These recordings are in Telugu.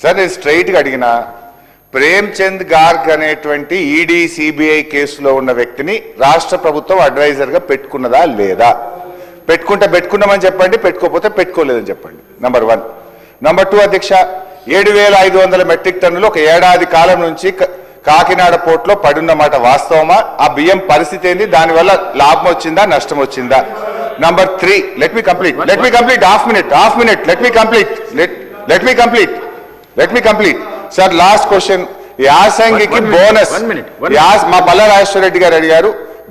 సార్ నేను స్ట్రైట్గా అడిగినా ప్రేమ్చంద్ గార్గ్ అనేటువంటి ఈడీ సిబిఐ కేసులో ఉన్న వ్యక్తిని రాష్ట్ర ప్రభుత్వం అడ్వైజర్గా పెట్టుకున్నదా లేదా? పెట్టుకున్నామని చెప్పండి, పెట్టుకోకపోతే పెట్టుకోలేదని చెప్పండి. నంబర్ 1. నంబర్ 2 అధ్యక్ష, 7,500 మెట్రిక్ టన్నులు ఒక ఏడాది కాలం నుంచి కాకినాడ పోర్టులో పడున్నమాట వాస్తవమా? ఆ బియ్యం పరిస్థితి ఏంది? దానివల్ల లాభం వచ్చిందా, నష్టం వచ్చిందా? Number 3, let me complete, half minute, let me complete. Sir, last question. యాసంగికి బోనస్ మా పల్లా రాజేశ్వర రెడ్డి గారు అడిగారు.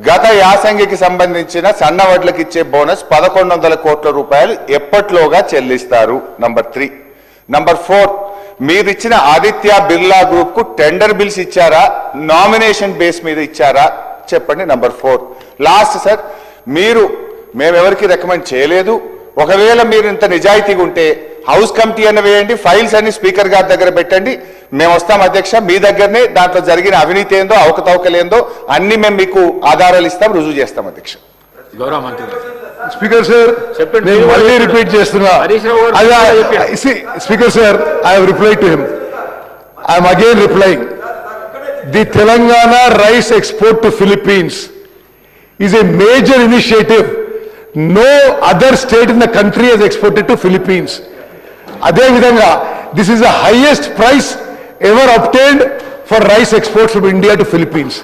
గత యాసంగికి సంబంధించిన సన్న వడ్లకు ఇచ్చే బోనస్ 1,100 కోట్ల రూపాయలు ఎప్పట్లోగా చెల్లిస్తారు? నంబర్ 3. నంబర్ 4, మీరు ఇచ్చిన ఆదిత్య బిర్లా గ్రూప్ కు టెండర్ బిల్స్ ఇచ్చారా, నామినేషన్ బేస్ మీద ఇచ్చారా చెప్పండి. నంబర్ 4. లాస్ట్ సార్, మేమెవరికి రికమెండ్ చేయలేదు. ఒకవేళ మీరు ఇంత నిజాయితీగా ఉంటే హౌస్ కమిటీ అన్న వేయండి, ఫైల్స్ అన్ని స్పీకర్ గారి దగ్గర పెట్టండి, మేము వస్తాం అధ్యక్ష. మీ దగ్గరనే దాంట్లో జరిగిన అవినీతి ఏందో, అవకతవకలేందో అన్ని మేము మీకు ఆధారాలు ఇస్తాం, రుజువు చేస్తాం అధ్యక్ష. గౌరవ మంత్రి స్పీకర్ సార్, నేను మళ్ళీ రిపీట్ చేస్తున్నా. Speaker sir, I have replied to him. I am again replying. The Telangana rice export to Philippines is a major initiative. No other state in the country has exported to Philippines. Adhe vidhanga, this is the highest price ever obtained for rice exports from India to Philippines.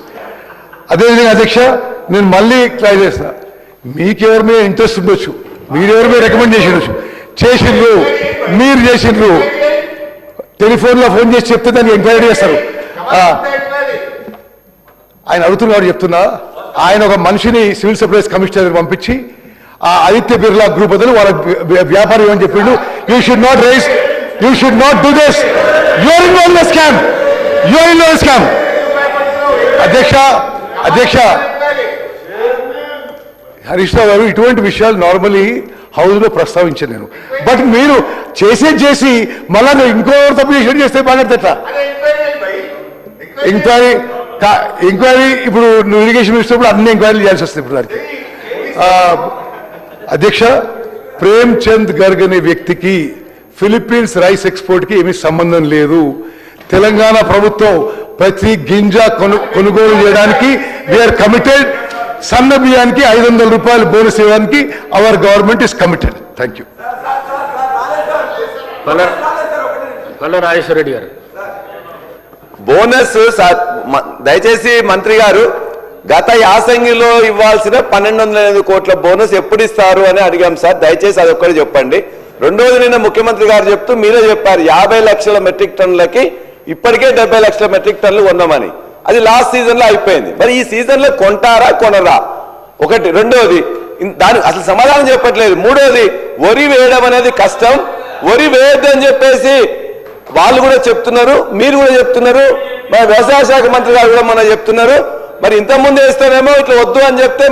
Adhe vidhanga adhyaksha, nenu malli try chesta. Meeku evaru mee interest undochu, meer evaru mee recommend chesinడ్రు, meer chesinడ్రు, telephone lo phone chesi chepte dani enquiry chestaru. ఆయన అడుగుతున్నాడు చెప్తున్నా, ఆయన ఒక మనిషిని సివిల్ సప్లైస్ కమిషనర్ పంపించి ఆ ఆదిత్య బిర్లా గ్రూప్ అతను వాళ్ళ వ్యాపారం అని చెప్పిండు. You should not do this. You are involved in scam. అధ్యక్ష హరీష్ రావు గారు, ఇటువంటి విషయాలు నార్మలీ హౌస్ లో ప్రస్తావించాను నేను. బట్ మీరు చేసి మళ్ళా ఇంకో తప్పు చేస్తే బాగా ఎంక్వైరీ ఇప్పుడు నువ్వు ఇరిగేషన్ మినిస్టర్ కూడా అన్ని ఎంక్వైరీలు చేయాల్సి వస్తుంది ఇప్పుడు దానికి. అధ్యక్ష, ప్రేమ్చంద్ గర్గ్ అనే వ్యక్తికి ఫిలిప్పీన్స్ రైస్ ఎక్స్పోర్ట్ కి ఏమీ సంబంధం లేదు. తెలంగాణ ప్రభుత్వం ప్రతి గింజ కొనుగోలు చేయడానికి వీఆర్ కమిటెడ్. సన్న బియ్యానికి 500 రూపాయలు బోనస్ ఇవ్వడానికి our government is committed. Thank you. Palla Rajeshwara Reddy గారు. బోనస్ దయచేసి మంత్రి గారు, గత యాసంగిలో ఇవ్వాల్సిన 1,208 కోట్ల బోనస్ ఎప్పుడు ఇస్తారు అని అడిగాం సార్. దయచేసి అది ఒక్కటి చెప్పండి. రెండోది, నిన్న ముఖ్యమంత్రి గారు చెప్తూ మీరే చెప్పారు 50 లక్షల మెట్రిక్ టన్నులకి ఇప్పటికే 70 లక్షల మెట్రిక్ టన్నులు కొన్నామని. అది లాస్ట్ సీజన్ లో అయిపోయింది. మరి ఈ సీజన్ లో కొంటారా కొనరా? ఒకటి. రెండోది, దానికి అసలు సమాధానం చెప్పట్లేదు. మూడోది, వరి వేయడం అనేది కష్టం, వరి వేయద్దని చెప్పేసి వాళ్ళు కూడా చెప్తున్నారు, మీరు కూడా చెప్తున్నారు, మన వ్యవసాయ శాఖ మంత్రి గారు కూడా మనం చెప్తున్నారు. మరి ఇంతకుముందు వేస్తేనేమో ఇట్లా వద్దు అని చెప్తే